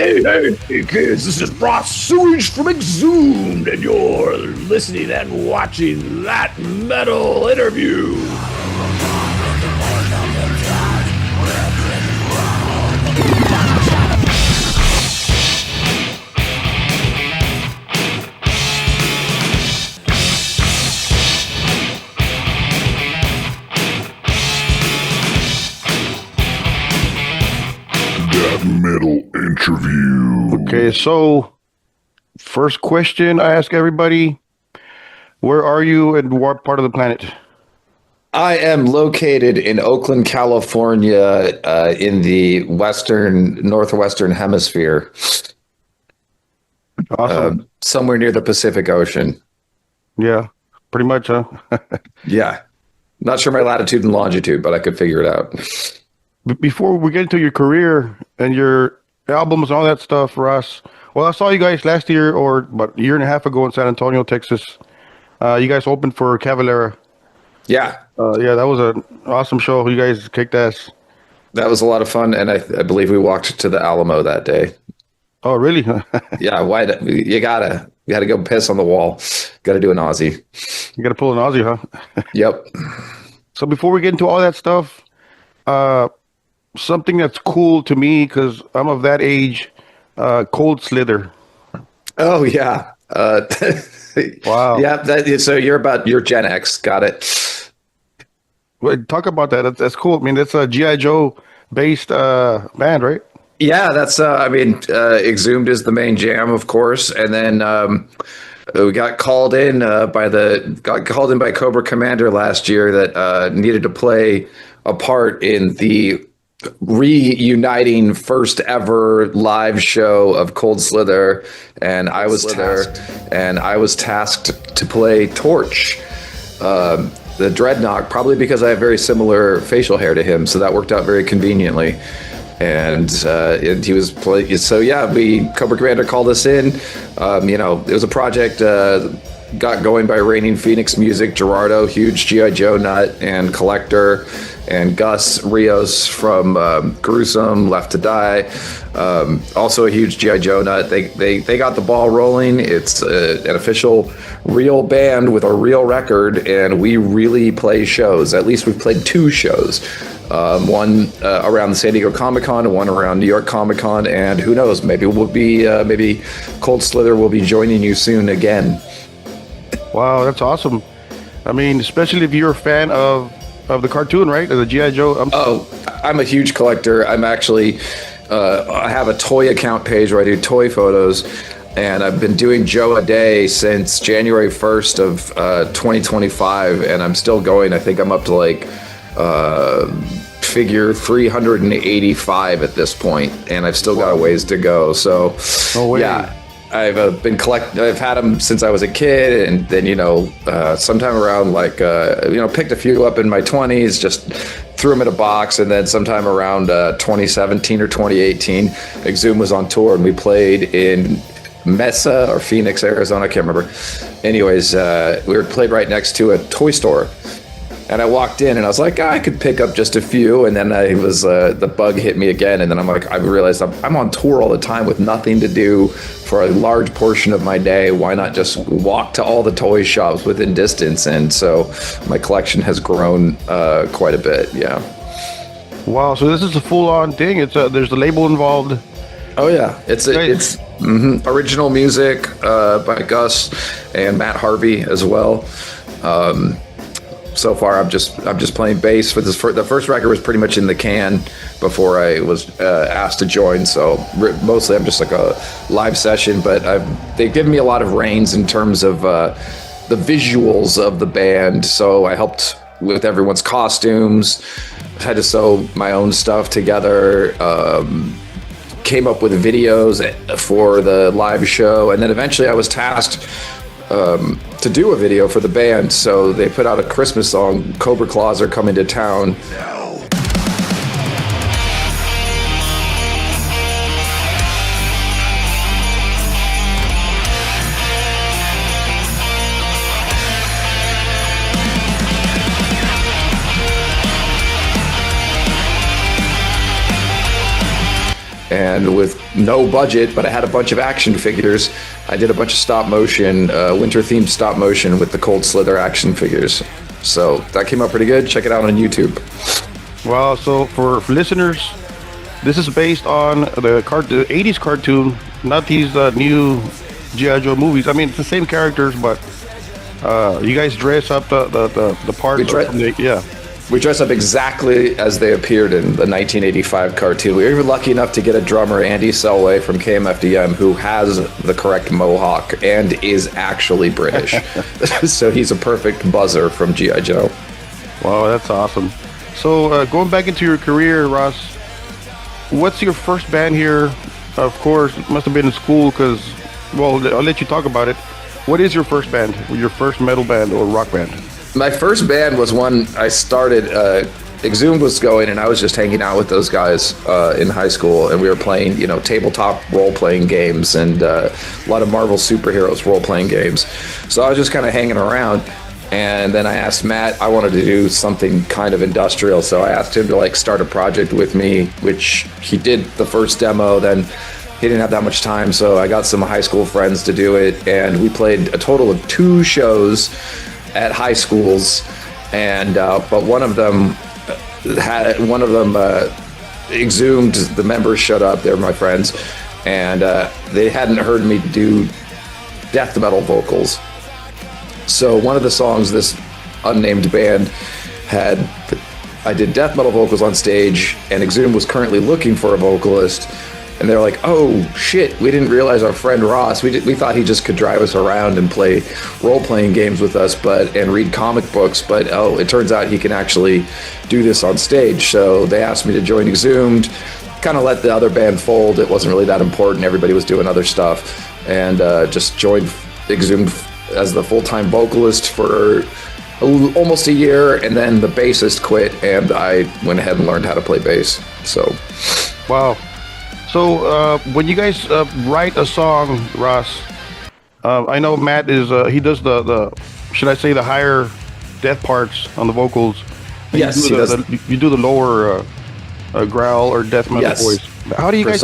Hey kids, this is Ross Sewage from EXHUMED, and you're listening and watching That Metal Interview. Metal interview. Okay, so first question I ask everybody: where are you and what part of the planet? I am located in Oakland, California, in the northwestern hemisphere. Awesome. Somewhere near the Pacific Ocean. Yeah, pretty much, huh? Yeah. Not sure my latitude and longitude, but I could figure it out. Before we get into your career and your albums and all that stuff, Ross, well, I saw you guys last year or about a year and a half ago in San Antonio, Texas. You guys opened for Cavalera. Yeah. Yeah, that was an awesome show. You guys kicked ass. That was a lot of fun, and I believe we walked to the Alamo that day. Oh, really? Yeah, you gotta go piss on the wall. Gotta do an Aussie. You gotta pull an Aussie, huh? Yep. So before we get into all that stuff, something that's cool to me because I'm of that age, cold slither. Oh yeah. Wow. Yeah. So you're Gen X. Got it. Wait, talk about that. That's cool. I mean, that's a G.I Joe based band, right? Yeah. That's. EXHUMED is the main jam, of course, and then we got called in by Cobra Commander last year that needed to play a part in the reuniting first ever live show of Cold Slither, and I was tasked to play Torch, the Dreadnought, probably because I have very similar facial hair to him, so that worked out very conveniently. And he was so yeah, Cobra Commander called us in. It was a project got going by Reigning Phoenix Music, Gerardo, huge G.I Joe nut and collector, and Gus Rios from Gruesome, Left to Die, also a huge G.I Joe nut. They got the ball rolling. It's an official real band with a real record, and we really play shows. At least we've played 2 shows. One around the San Diego Comic-Con and one around New York Comic-Con, and who knows, maybe maybe Cold Slither will be joining you soon again. Wow, that's awesome. I mean, especially if you're a fan of the cartoon, right? Of the G.I. Joe. I'm a huge collector. I'm actually, I have a toy account page where I do toy photos, and I've been doing Joe a day since January 1st of 2025, and I'm still going. I think I'm up to like figure 385 at this point, and I've still got a ways to go. So, yeah. I've I've had them since I was a kid, and then sometime around picked a few up in my 20s, just threw them in a box, and then sometime around 2017 or 2018, EXHUMED was on tour, and we played in Mesa or Phoenix, Arizona, I can't remember. Anyways, we were played right next to a toy store. And I walked in and I was like, I could pick up just a few. And then the bug hit me again. And then I realized I'm on tour all the time with nothing to do for a large portion of my day. Why not just walk to all the toy shops within distance? And so my collection has grown quite a bit. Yeah. Wow. So this is a full on thing. There's a label involved. Oh yeah. It's original music by Gus and Matt Harvey as well. So far, I'm just playing bass for this. The first record was pretty much in the can before I was asked to join. So mostly, I'm just like a live session. But they've given me a lot of reins in terms of the visuals of the band. So I helped with everyone's costumes. Had to sew my own stuff together. Came up with videos for the live show, and then eventually I was tasked to do a video for the band, so they put out a Christmas song, Cobra Claws Are Coming to Town. And with no budget, but I had a bunch of action figures, I did a bunch of stop motion, winter-themed stop motion with the Cold Slither action figures. So that came out pretty good. Check it out on YouTube. Well, so for listeners, this is based on the 80s cartoon, not these new G.I Joe movies. I mean, it's the same characters, but you guys dress up the parts. We dress up exactly as they appeared in the 1985 cartoon. We were even lucky enough to get a drummer, Andy Selway from KMFDM, who has the correct mohawk and is actually British. So he's a perfect buzzer from G.I Joe. Wow, that's awesome. So going back into your career, Ross, what's your first band here? Of course, it must have been in school because, well, I'll let you talk about it. What is your first band, your first metal band or rock band? My first band was one I started, EXHUMED was going, and I was just hanging out with those guys in high school, and we were playing, tabletop role-playing games and a lot of Marvel superheroes role-playing games. So I was just kind of hanging around, and then I asked Matt, I wanted to do something kind of industrial, so I asked him to start a project with me, which he did the first demo. Then he didn't have that much time, so I got some high school friends to do it, and we played a total of 2 shows at high schools, and but one of them EXHUMED. The members showed up. They were my friends, and they hadn't heard me do death metal vocals. So one of the songs this unnamed band had, I did death metal vocals on stage, and EXHUMED was currently looking for a vocalist. And they're like, oh shit, we didn't realize our friend Ross, we thought he just could drive us around and play role-playing games with us and read comic books, but it turns out he can actually do this on stage. So they asked me to join EXHUMED, kind of let the other band fold. It wasn't really that important. Everybody was doing other stuff, and just joined EXHUMED as the full-time vocalist for almost a year, and then the bassist quit, and I went ahead and learned how to play bass. So, wow. So when you guys write a song, Ross, I know Matt he does the should I say the higher death parts on the vocals. Yes, he does. You do the lower growl or death metal voice. How do you guys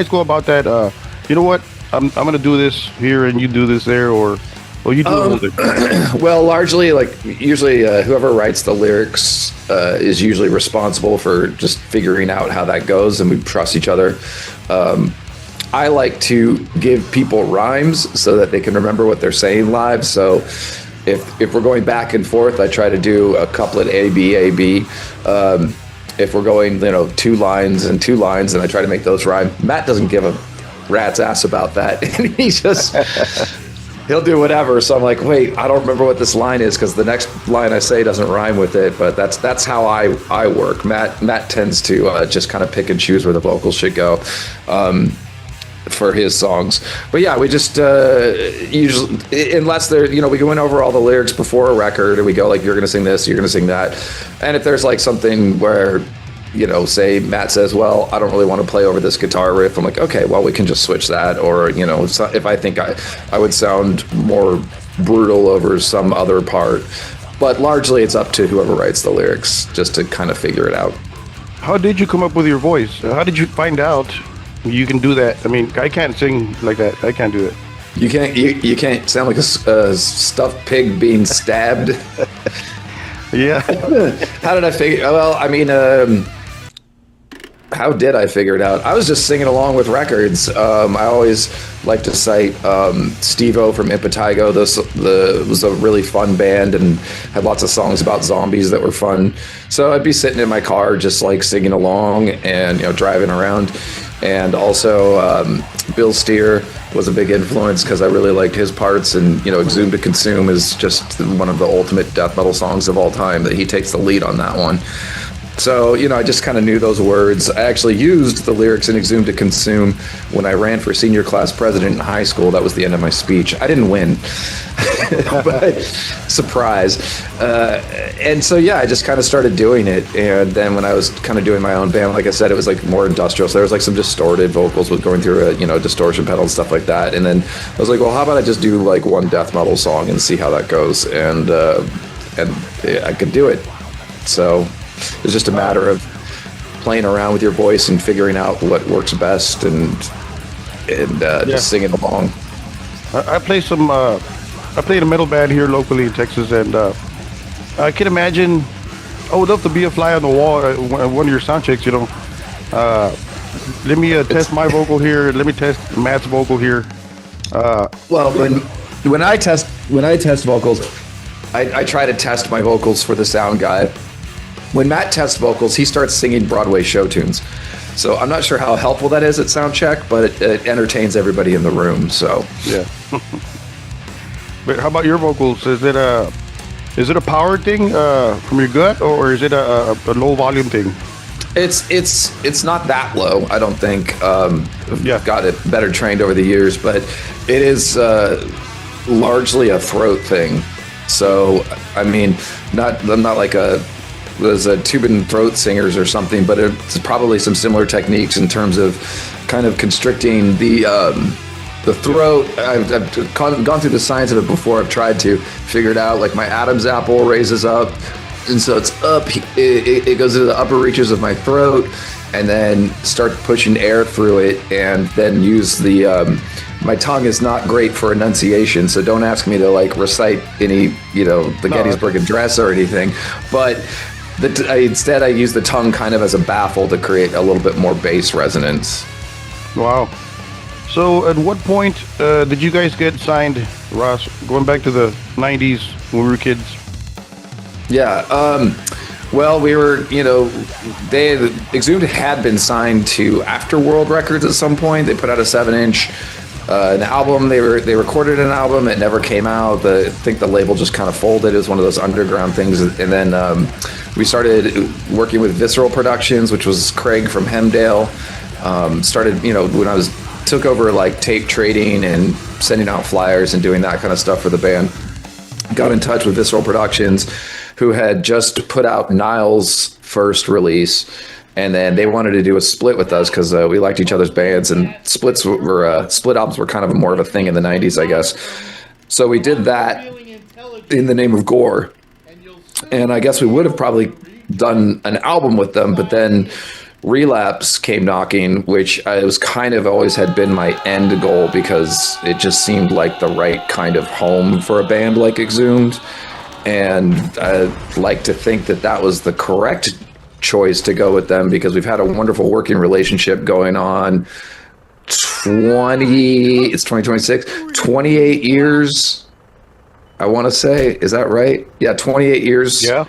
go about that? You know what? I'm gonna do this here and you do this there, or you do it. Well, largely, usually whoever writes the lyrics is usually responsible for just figuring out how that goes, and we trust each other. I like to give people rhymes so that they can remember what they're saying live. So if we're going back and forth, I try to do a couplet A, B, A, B. If we're going, 2 lines and 2 lines, and I try to make those rhyme. Matt doesn't give a rat's ass about that. He just... He'll do whatever. So I'm like, wait, I don't remember what this line is because the next line I say doesn't rhyme with it. But that's how I work. Matt tends to just kind of pick and choose where the vocals should go for his songs. But yeah, we just usually, unless they're, we go in over all the lyrics before a record, and we go you're gonna sing this, you're gonna sing that. And if there's something where, say Matt says, well, I don't really want to play over this guitar riff, I'm like, okay, well, we can just switch that. Or, if I think I would sound more brutal over some other part. But largely it's up to whoever writes the lyrics just to kind of figure it out. How did you come up with your voice? How did you find out you can do that? I mean, I can't sing like that. I can't do it. You can't sound like a stuffed pig being stabbed. Yeah. How did I figure? Well, I mean, how did I figure it out? I was just singing along with records. I always like to cite Steve-O from Impetigo. This was a really fun band and had lots of songs about zombies that were fun. So I'd be sitting in my car just singing along and driving around. And also Bill Steer was a big influence because I really liked his parts. And EXHUMED to Consume is just one of the ultimate death metal songs of all time. That he takes the lead on that one. So, I just kind of knew those words. I actually used the lyrics in EXHUMED to Consume when I ran for senior class president in high school. That was the end of my speech. I didn't win, but surprise. And so, yeah, I just kind of started doing it. And then when I was kind of doing my own band, like I said, it was more industrial. So there was some distorted vocals with going through a, distortion pedal and stuff like that. And then I was like, well, how about I just do one death metal song and see how that goes? And I could do it. So... it's just a matter of playing around with your voice and figuring out what works best and just singing along. I play some. I played a metal band here locally in Texas, and I can imagine. I would love to be a fly on the wall at one of your sound checks. Let me test my vocal here. Let me test Matt's vocal here. Well, when I test vocals, I try to test my vocals for the sound guy. When Matt tests vocals, he starts singing Broadway show tunes. So I'm not sure how helpful that is at sound check, but it entertains everybody in the room. So yeah. But how about your vocals? Is it a power thing from your gut, or is it a low volume thing? It's not that low, I don't think. Yeah. Got it better trained over the years, but it is largely a throat thing. So I mean, I'm not like there's a tube and throat singers or something, but it's probably some similar techniques in terms of kind of constricting the throat. I've gone through the science of it before. I've tried to figure it out. Like my Adam's apple raises up, and so it's up. It goes to the upper reaches of my throat, and then start pushing air through it, and then use the. My tongue is not great for enunciation, so don't ask me to like recite any, the Gettysburg Address or anything. But instead, I use the tongue kind of as a baffle to create a little bit more bass resonance. Wow. So at what point did you guys get signed, Ross? Going back to the 90s when we were kids. Yeah. Well, we were, Exhumed had been signed to Afterworld Records at some point. They put out a 7-inch. An album. They recorded an album. It never came out. I think the label just kind of folded. It was one of those underground things. And then we started working with Visceral Productions, which was Craig from Hemdale. Started, when I took over like tape trading and sending out flyers and doing that kind of stuff for the band. Got in touch with Visceral Productions, who had just put out Niall's first release. And then they wanted to do a split with us because we liked each other's bands, and split albums were kind of more of a thing in the 90s, I guess. So we did that in the name of Gore. And I guess we would have probably done an album with them, but then Relapse came knocking, which I was kind of always had been my end goal because it just seemed like the right kind of home for a band like Exhumed. And I'd like to think that was the correct choice to go with them because we've had a wonderful working relationship going on 28 years, I want to say. Is that right? Yeah, 28 years. Yeah.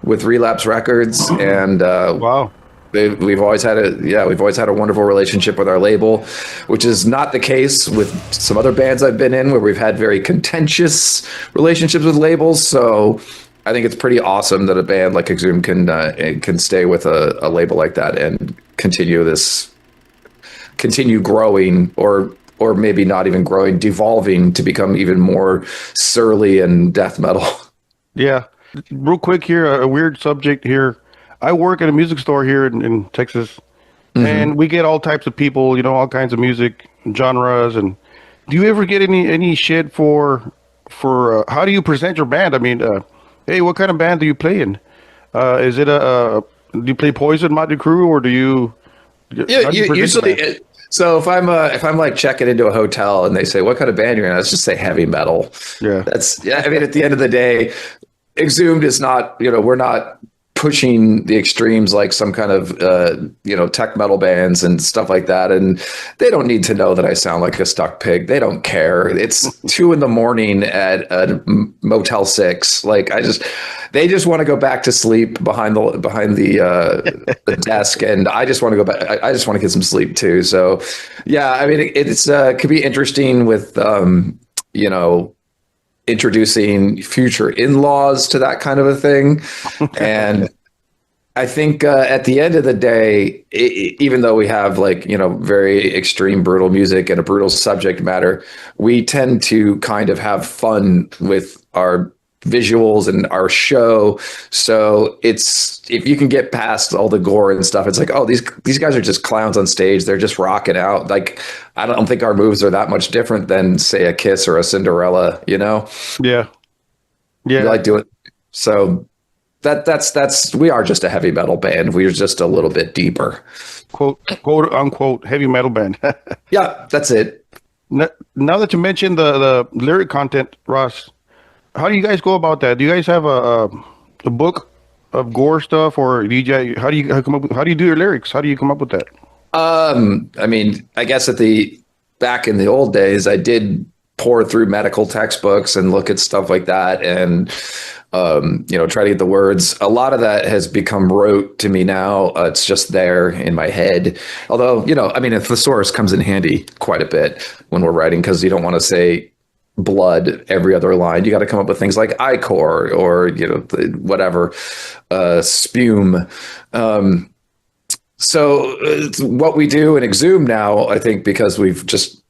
With Relapse Records, and wow. We've always had a wonderful relationship with our label, which is not the case with some other bands I've been in where we've had very contentious relationships with labels. So I think it's pretty awesome that a band like Exhumed can stay with a label like that and continue growing, or maybe not even growing, devolving to become even more surly and death metal. Yeah. Real quick here, a weird subject here. I work at a music store here in Texas, and we get all types of people, all kinds of music genres. And do you ever get any shit for how do you present your band? I mean, hey, what kind of band do you play in? Is it do you play Poison, Motley Crue, or do you? Yeah, usually. So if I'm like checking into a hotel and they say, "What kind of band you're in?" Let's just say heavy metal. Yeah, I mean, at the end of the day, Exhumed is not. We're not pushing the extremes like some kind of tech metal bands and stuff like that, and they don't need to know that I sound like a stuck pig. They don't care. It's 2 a.m. at a Motel 6. Like they just want to go back to sleep behind the desk, and I just want to go back. I just want to get some sleep too. So yeah, I mean it's could be interesting with introducing future in-laws to that kind of a thing. And I think at the end of the day, even though we have very extreme, brutal music and a brutal subject matter, we tend to kind of have fun with our visuals and our show. So if you can get past all the gore and stuff, it's like, oh, these guys are just clowns on stage. They're just rocking out. Like, I don't think our moves are that much different than, say, a Kiss or a Cinderella, Yeah. We like doing so. That's we are just a heavy metal band. We're just a little bit deeper. Quote unquote heavy metal band. Yeah, that's it. Now that you mentioned the lyric content, Ross, how do you guys go about that? Do you guys have a book of gore stuff, or DJ? How do you come up? How do you do your lyrics? How do you come up with that? I mean, I guess back in the old days, I did pour through medical textbooks and look at stuff like that, and try to get the words. A lot of that has become rote to me now. It's just there in my head. Although, I mean, a thesaurus comes in handy quite a bit when we're writing, because you don't want to say blood every other line. You got to come up with things like ichor or whatever, spume. So what we do in Exhumed now, I think, because we've just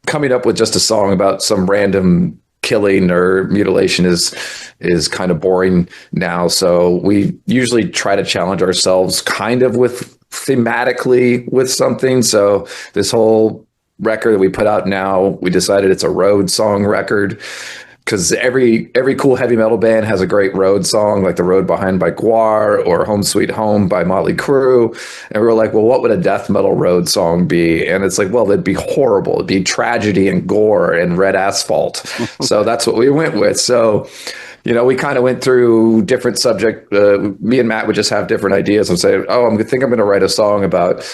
coming up with just a song about some random killing or mutilation is kind of boring now. So we usually try to challenge ourselves kind of thematically with something. So this whole record that we put out now, we decided it's a road song record, because every cool heavy metal band has a great road song, like The Road Behind by Guar or Home Sweet Home by Motley Crue. And we were like, well, what would a death metal road song be? And it's like, well, it'd be horrible. It'd be tragedy and gore and red asphalt. So that's what we went with. So, we kind of went through different subject. Me and Matt would just have different ideas and say, oh, I think I'm going to write a song about,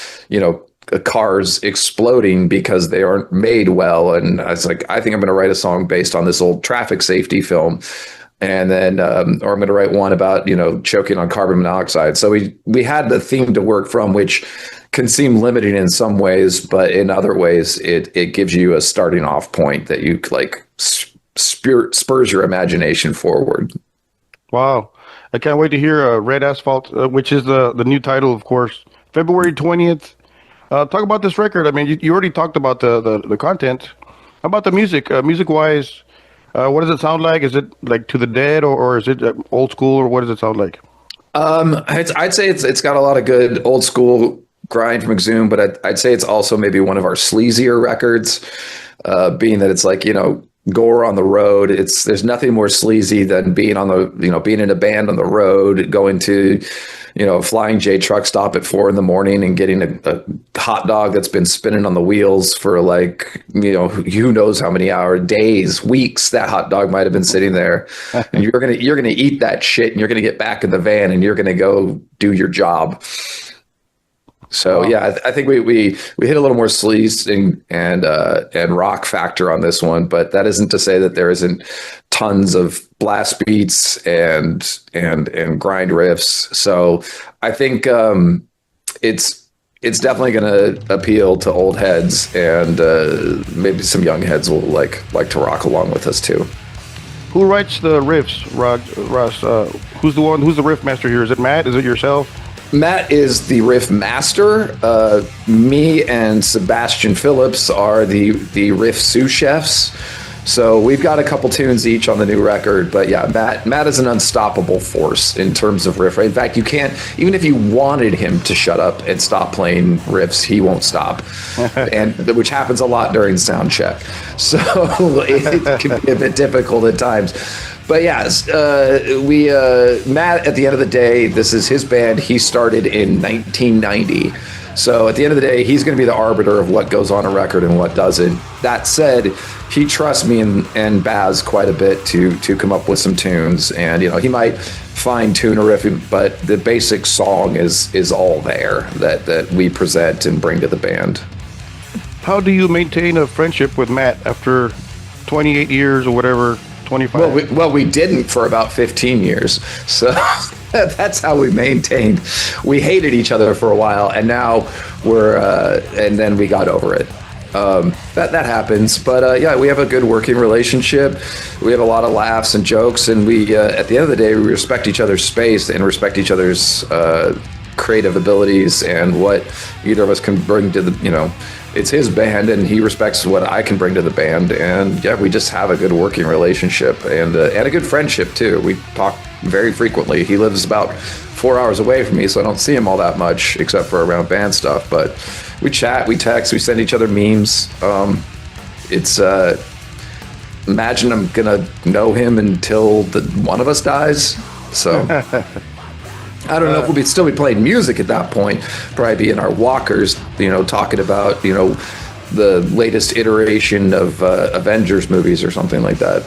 cars exploding because they aren't made well. And I was like, I think I'm going to write a song based on this old traffic safety film. And then, or I'm going to write one about, choking on carbon monoxide. So we had the theme to work from, which can seem limiting in some ways, but in other ways, it gives you a starting off point that you like spurs your imagination forward. Wow. I can't wait to hear Red Asphalt, which is the new title, of course, February 20th. Talk about this record. I mean, you already talked about the content. How about the music? Music-wise, what does it sound like? Is it like To the Dead, or is it old school, or what does it sound like? I'd say it's got a lot of good old school grind from Exhumed, but I'd say it's also maybe one of our sleazier records, being that it's like, gore on the road. There's nothing more sleazy than being being in a band on the road, going to Flying J truck stop at 4 a.m. and getting a hot dog that's been spinning on the wheels for like, who knows how many hours, days, weeks, that hot dog might have been sitting there. And you're going to eat that shit, and you're going to get back in the van and you're going to go do your job. So yeah, I think we hit a little more sleaze and rock factor on this one, but that isn't to say that there isn't tons of blast beats and grind riffs. So I think it's definitely going to appeal to old heads, and maybe some young heads will like to rock along with us too. Who writes the riffs, Ross? Who's the riff master here? Is it Matt? Is it yourself? Matt is the riff master. Me and Sebastian Phillips are the riff sous chefs. So we've got a couple tunes each on the new record. But yeah, Matt is an unstoppable force in terms of riff. In fact, you can't, even if you wanted him to shut up and stop playing riffs, he won't stop. And which happens a lot during sound check. So it can be a bit difficult at times. But yes, Matt, at the end of the day, this is his band. He started in 1990. So at the end of the day, he's going to be the arbiter of what goes on a record and what doesn't. That said, he trusts me and Baz quite a bit to come up with some tunes. And, he might fine tune a riff, but the basic song is all there that we present and bring to the band. How do you maintain a friendship with Matt after 28 years or whatever? 25. Well, we didn't for about 15 years. So that's how we maintained. We hated each other for a while, and now and then we got over it. That happens. But yeah, we have a good working relationship. We have a lot of laughs and jokes, and we, at the end of the day, we respect each other's space and respect each other's creative abilities and what either of us can bring to the, it's his band, and he respects what I can bring to the band. And yeah, we just have a good working relationship and a good friendship too. We talk very frequently. He lives about 4 hours away from me, so I don't see him all that much except for around band stuff. But we chat, we text, we send each other memes. It's imagine I'm gonna know him until one of us dies. So I don't know if we'll still be playing music at that point. Probably be in our walkers, talking about, the latest iteration of Avengers movies or something like that.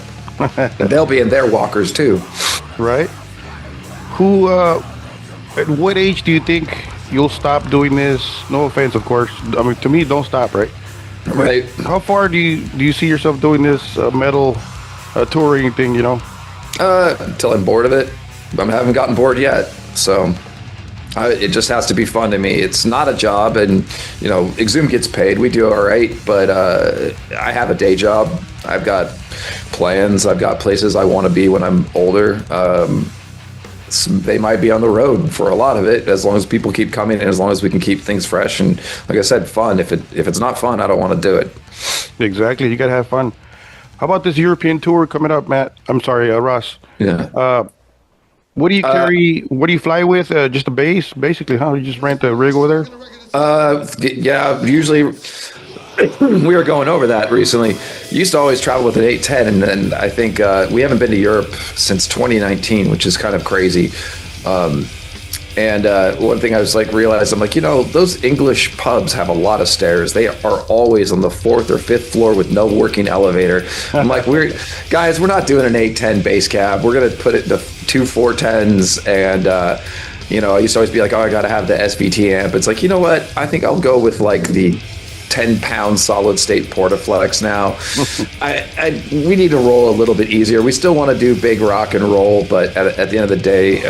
And they'll be in their walkers too. Right? At what age do you think you'll stop doing this? No offense, of course. I mean, to me, don't stop, right? Right. How far do you see yourself doing this metal touring thing, Until I'm bored of it. I haven't gotten bored yet. So it just has to be fun to me. It's not a job, and Exhumed gets paid. We do all right, but I have a day job. I've got plans. I've got places I want to be when I'm older. They might be on the road for a lot of it, as long as people keep coming and as long as we can keep things fresh and, like I said, fun. If it's not fun, I don't want to do it. Exactly. You gotta have fun. How about this European tour coming up, Matt? I'm sorry, Ross. Yeah. What do you carry? What do you fly with? Just a bass, basically, huh? You just rent a rig over there? Yeah, usually we were going over that recently. Used to always travel with an 810, and then I think we haven't been to Europe since 2019, which is kind of crazy. And one thing I was realized, I'm those English pubs have a lot of stairs. They are always on the 4th or 5th floor with no working elevator. I'm we're not doing an 810 bass cab. We're gonna put it the 2 410s, and I used to always be I gotta have the SVT amp. It's you know what? I think I'll go with the 10-pound solid state Portaflex now. We need to roll a little bit easier. We still want to do big rock and roll, but at the end of the day,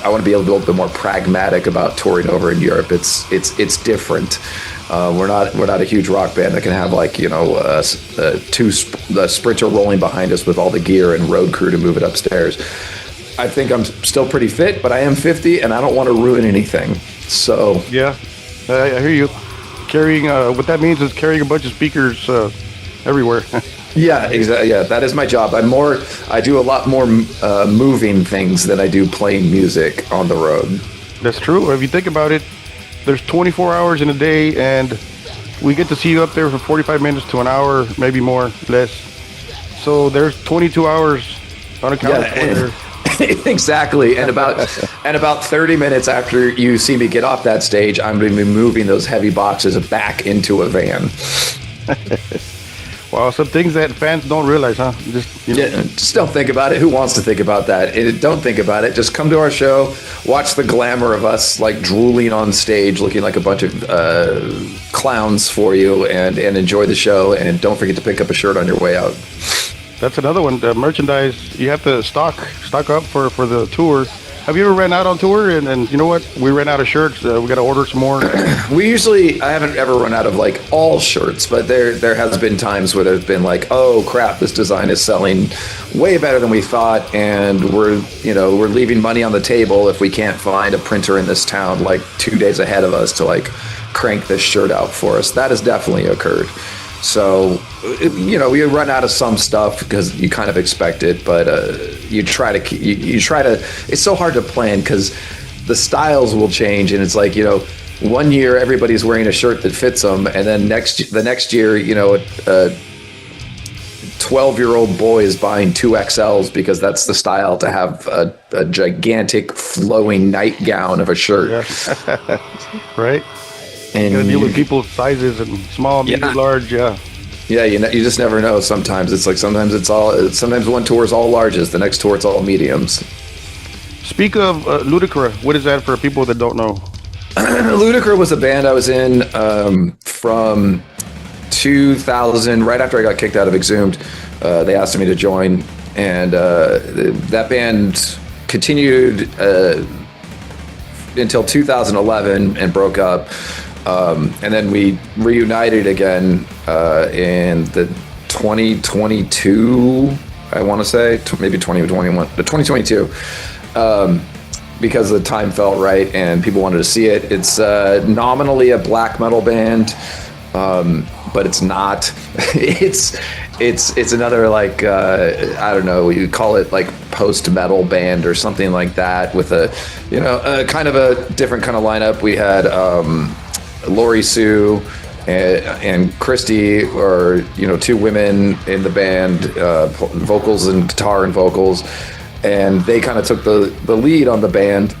I want to be able to be a little bit more pragmatic about touring over in Europe. It's different. We're not a huge rock band that can have the Sprinter rolling behind us with all the gear and road crew to move it upstairs. I think I'm still pretty fit, but I am 50 and I don't want to ruin anything. So yeah, I hear you. Carrying what that means is carrying a bunch of speakers everywhere. Yeah, exactly. Yeah, that is my job. I do a lot more moving things than I do playing music on the road. That's true. If you think about it, there's 24 hours in a day, and we get to see you up there for 45 minutes to an hour, maybe more, less. So there's 22 hours on a calendar. Exactly. And about 30 minutes after you see me get off that stage, I'm going to be moving those heavy boxes back into a van. Wow, some things that fans don't realize, huh? Just don't think about it. Who wants to think about that? Don't think about it. Just come to our show, watch the glamour of us drooling on stage, looking like a bunch of clowns for you, and enjoy the show. And don't forget to pick up a shirt on your way out. That's another one. The merchandise, you have to stock up for the tour. Have you ever ran out on tour? And you know what? We ran out of shirts. We got to order some more. I haven't ever run out of all shirts, but there has been times where there's been oh crap, this design is selling way better than we thought, and we're leaving money on the table if we can't find a printer in this town 2 days ahead of us to crank this shirt out for us. That has definitely occurred. So, we run out of some stuff because you kind of expect it, but you try to, it's so hard to plan because the styles will change, and it's 1 year everybody's wearing a shirt that fits them, and then the next year, a 12-year-old boy is buying 2XLs because that's the style to have a gigantic flowing nightgown of a shirt. Yeah. Right. And you gotta deal with people's sizes and small, medium, large, yeah. Yeah, you just never know. Sometimes it's sometimes one tour is all larges, the next tour it's all mediums. Speak of Ludicra, what is that for people that don't know? Ludicra was a band I was in from 2000, right after I got kicked out of Exhumed. They asked me to join, and that band continued until 2011 and broke up. And then we reunited again in the 2022, I want to say, maybe 2021, 2022, because the time felt right and people wanted to see it. It's nominally a black metal band, but it's not. It's another I don't know, you call it post metal band or something like that, with a kind of a different kind of lineup. We had Lori Sue and Christy, or two women in the band, vocals and guitar and vocals, and they kind of took the lead on the band.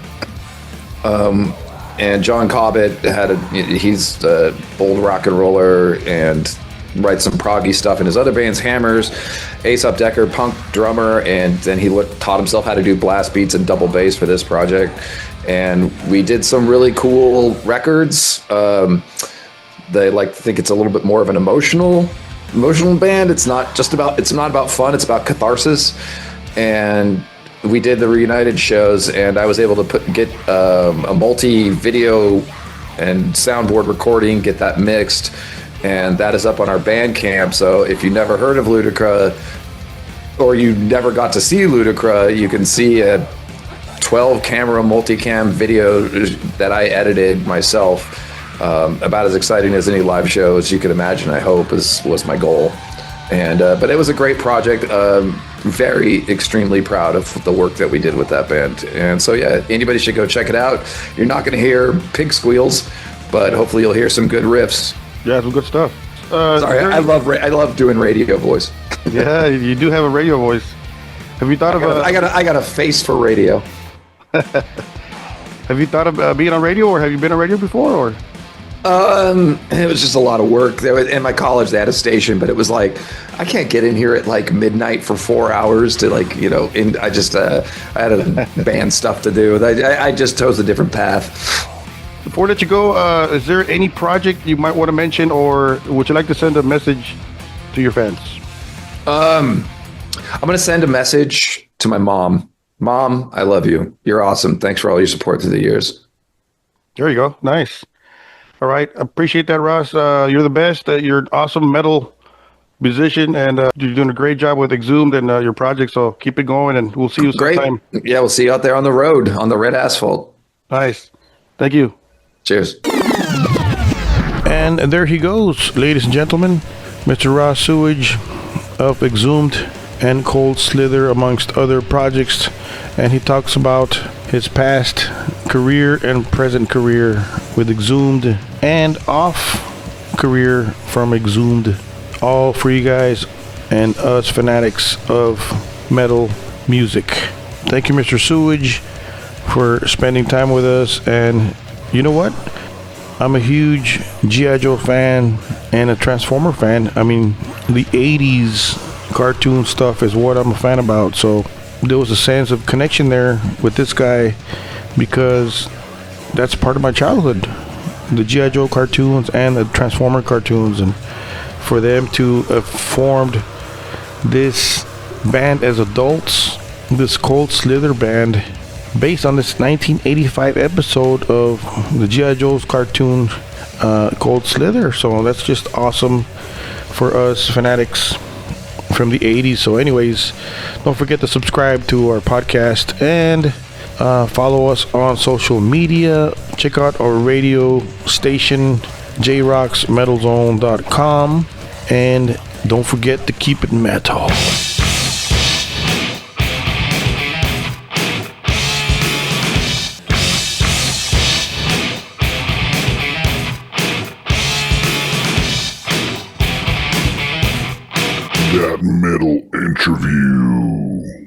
And John Cobbett he's an old rock and roller and writes some proggy stuff in his other bands, Hammers. Aesop Decker, punk drummer, and then he taught himself how to do blast beats and double bass for this project. And we did some really cool records. They like to think it's a little bit more of an emotional band. It's not about fun. It's about catharsis. And we did the reunited shows, and I was able to get a multi-video and soundboard recording, get that mixed, and that is up on our Bandcamp. So if you never heard of Ludacra, or you never got to see Ludacra, you can see a 12-camera multicam video that I edited myself. About as exciting as any live show as you could imagine, I hope, was my goal. And but it was a great project. Very extremely proud of the work that we did with that band. And so yeah, anybody should go check it out. You're not going to hear pig squeals, but hopefully you'll hear some good riffs. Yeah, some good stuff. Sorry, I love doing radio voice. Yeah, you do have a radio voice. Have you thought of? I got a face for radio. Have you thought of being on radio, or have you been on radio before, or? It was just a lot of work. In my college, they had a station, but it was like, I can't get in here at like midnight for 4 hours to like, I had a band stuff to do. I just chose a different path. Before I let you go, is there any project you might want to mention, or would you like to send a message to your fans? I'm going to send a message to my mom. Mom, I love you. You're awesome. Thanks for all your support through the years. There you go. Nice. All right. Appreciate that, Ross. You're the best. You're an awesome metal musician, and you're doing a great job with Exhumed and your project. So keep it going, and we'll see you sometime. Yeah, we'll see you out there on the road, on the red asphalt. Nice. Thank you. Cheers. And there he goes, ladies and gentlemen. Mr. Ross Sewage of Exhumed and Cold Slither, amongst other projects. And he talks about his past career and present career with Exhumed, and off career from Exhumed, all for you guys and us fanatics of metal music. Thank you, Mr. Sewage, for spending time with us. And you know what? I'm a huge G.I Joe fan and a Transformer fan. I mean, the 80s cartoon stuff is what I'm a fan about. So there was a sense of connection there with this guy, because that's part of my childhood, the G.I Joe cartoons and the Transformer cartoons. And for them to have formed this band as adults, this Cold Slither band, based on this 1985 episode of the G.I. Joe's cartoon, Cold Slither. So that's just awesome for us fanatics from the 80s. So anyways, don't forget to subscribe to our podcast and follow us on social media. Check out our radio station, jrocksmetalzone.com, and don't forget to keep it metal. That metal interview.